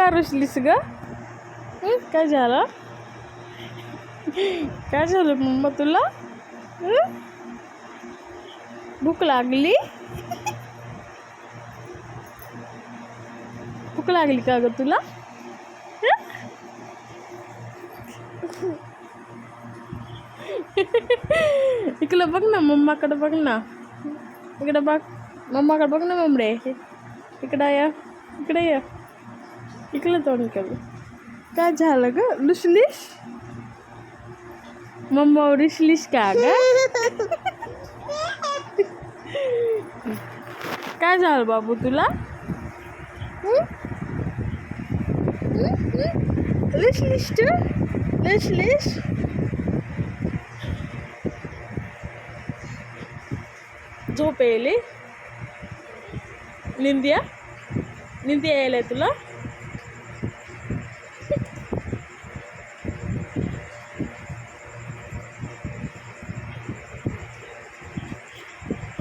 का रुसलीस ग? काय झालं? काय झालं मम्मा तुला? भूक लागली? भूक लागली का ग तुला? इकडं बघ ना, मम्माकडे बघ ना, इकडं बघ, मम्माकडे बघ ना मम्मडे. इकडं या, इकडे या, इकडं तोंड कर. काय झालं ग? रुसलीस? मम्मा रुसलीस का ग? काय झालं बाबू तुला? रुसलीस तू? रुसलीस? झोप यायली? निंद्या यायलाय तुला?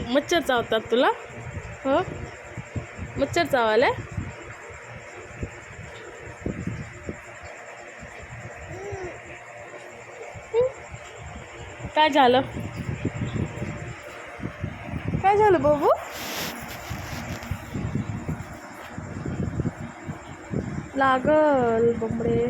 मच्छर चावतात तुला? हो, मच्छर चावायला? काय झालं? काय झालं बाबू? लागल बंबडे.